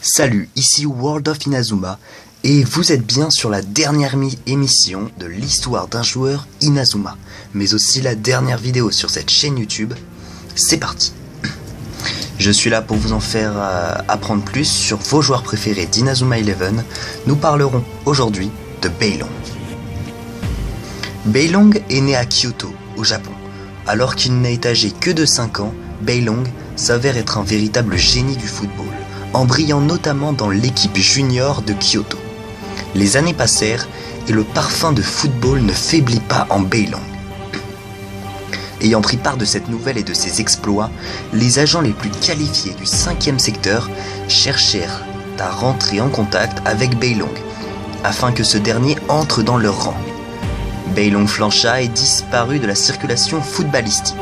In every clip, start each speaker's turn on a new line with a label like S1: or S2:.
S1: Salut, ici World of Inazuma, et vous êtes bien sur la dernière émission de l'histoire d'un joueur Inazuma, mais aussi la dernière vidéo sur cette chaîne YouTube. C'est parti. Je suis là pour vous en faire apprendre plus sur vos joueurs préférés d'Inazuma Eleven. Nous parlerons aujourd'hui de Beilong. Beilong est né à Kyoto, au Japon. Alors qu'il n'est âgé que de 5 ans, Beilong s'avère être un véritable génie du football, en brillant notamment dans l'équipe junior de Kyoto. Les années passèrent et le parfum de football ne faiblit pas en Beilong. Ayant pris part de cette nouvelle et de ses exploits, les agents les plus qualifiés du 5e secteur cherchèrent à rentrer en contact avec Beilong, afin que ce dernier entre dans leur rang. Beilong flancha et disparut de la circulation footballistique.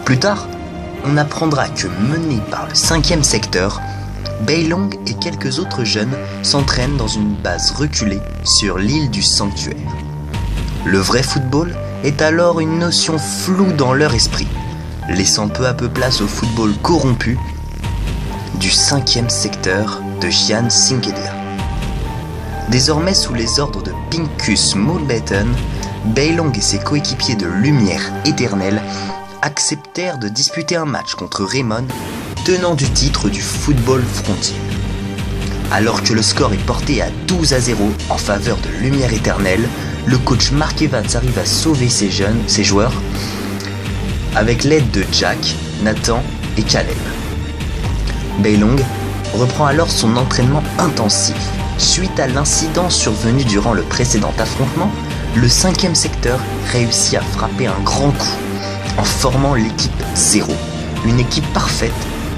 S1: Plus tard, on apprendra que mené par le 5e secteur, Beilong et quelques autres jeunes s'entraînent dans une base reculée sur l'île du Sanctuaire. Le vrai football est alors une notion floue dans leur esprit, laissant peu à peu place au football corrompu du 5e secteur de Giant Sinkedia. Désormais sous les ordres de Pincus Mountbatten, Beilong et ses coéquipiers de Lumière Éternelle acceptèrent de disputer un match contre Raymond, tenant du titre du football frontier. Alors que le score est porté à 12-0 en faveur de Lumière Éternelle, le coach Mark Evans arrive à sauver ses joueurs avec l'aide de Jack, Nathan et Caleb. Beilong reprend alors son entraînement intensif. Suite à l'incident survenu durant le précédent affrontement, le 5e secteur réussit à frapper un grand coup en formant l'équipe 0, une équipe parfaite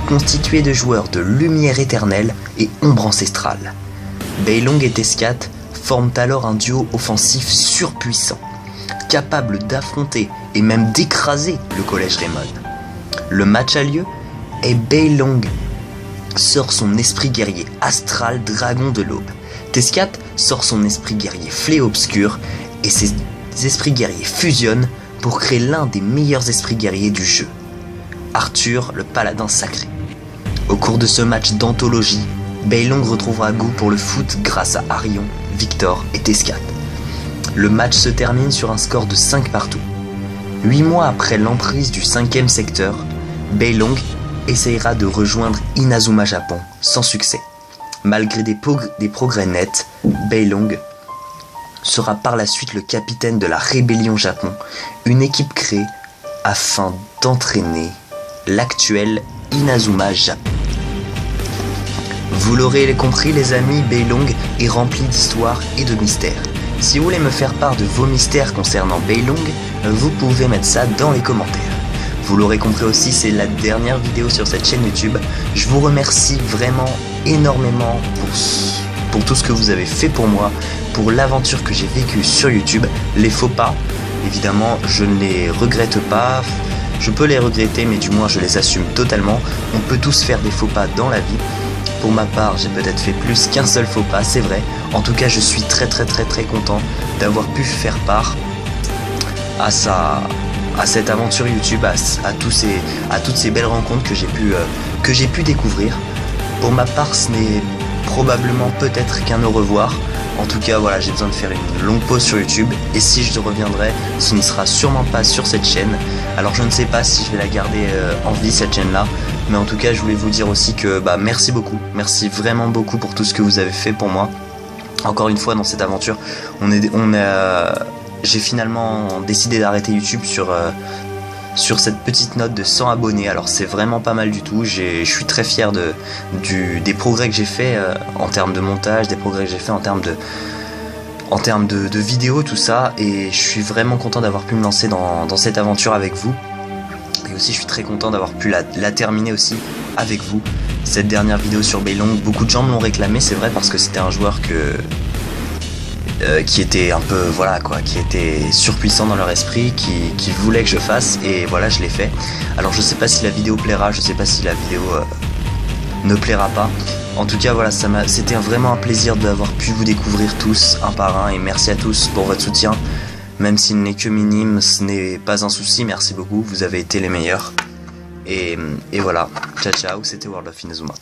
S1: constituée de joueurs de Lumière Éternelle et Ombre Ancestrale. Beilong et Tescat forment alors un duo offensif surpuissant, capable d'affronter et même d'écraser le collège Raymond. Le match a lieu et Beilong sort son esprit guerrier astral dragon de l'aube. Tescat sort son esprit guerrier fléau obscur et ces esprits guerriers fusionnent pour créer l'un des meilleurs esprits guerriers du jeu, Arthur le paladin sacré. Au cours de ce match d'anthologie, Beilong retrouvera goût pour le foot grâce à Arion, Victor et Tescat. Le match se termine sur un score de 5 partout. 8 mois après l'emprise du 5e secteur, Beilong essayera de rejoindre Inazuma Japon sans succès. Malgré des progrès nets, Beilong sera par la suite le capitaine de la Rébellion Japon, une équipe créée afin d'entraîner l'actuel Inazuma Japon. Vous l'aurez compris les amis, Beilong est rempli d'histoires et de mystères. Si vous voulez me faire part de vos mystères concernant Beilong, vous pouvez mettre ça dans les commentaires. Vous l'aurez compris aussi, c'est la dernière vidéo sur cette chaîne YouTube. Je vous remercie vraiment énormément pour tout ce que vous avez fait pour moi, pour l'aventure que j'ai vécue sur YouTube. Les faux pas, évidemment, je ne les regrette pas. Je peux les regretter, mais du moins je les assume totalement. On peut tous faire des faux pas dans la vie. Pour ma part, j'ai peut-être fait plus qu'un seul faux pas, c'est vrai. En tout cas, je suis très content d'avoir pu faire part à cette aventure YouTube, à toutes ces belles rencontres que j'ai pu découvrir. Pour ma part, ce n'est probablement peut-être qu'un au revoir. En tout cas, voilà, j'ai besoin de faire une longue pause sur YouTube. Et si je reviendrai, ce ne sera sûrement pas sur cette chaîne. Alors je ne sais pas si je vais la garder en vie, cette chaîne-là. Mais en tout cas, je voulais vous dire aussi que merci beaucoup. Merci vraiment beaucoup pour tout ce que vous avez fait pour moi. Encore une fois, dans cette aventure, j'ai finalement décidé d'arrêter YouTube sur cette petite note de 100 abonnés. Alors c'est vraiment pas mal du tout. Je suis très fier des progrès que j'ai fait en termes de montage, des progrès que j'ai fait en termes de vidéos, tout ça. Et je suis vraiment content d'avoir pu me lancer dans cette aventure avec vous. Et aussi je suis très content d'avoir pu la terminer aussi avec vous. Cette dernière vidéo sur Beilong, beaucoup de gens me l'ont réclamé, c'est vrai, parce que c'était un joueur qui était un peu, voilà quoi, qui était surpuissant dans leur esprit, qui voulait que je fasse, et voilà, je l'ai fait. Alors je sais pas si la vidéo plaira, je sais pas si la vidéo ne plaira pas. En tout cas voilà, c'était vraiment un plaisir d'avoir pu vous découvrir tous un par un, et merci à tous pour votre soutien. Même s'il n'est que minime, ce n'est pas un souci, merci beaucoup, vous avez été les meilleurs. Et voilà, ciao ciao, c'était World of Inazuma.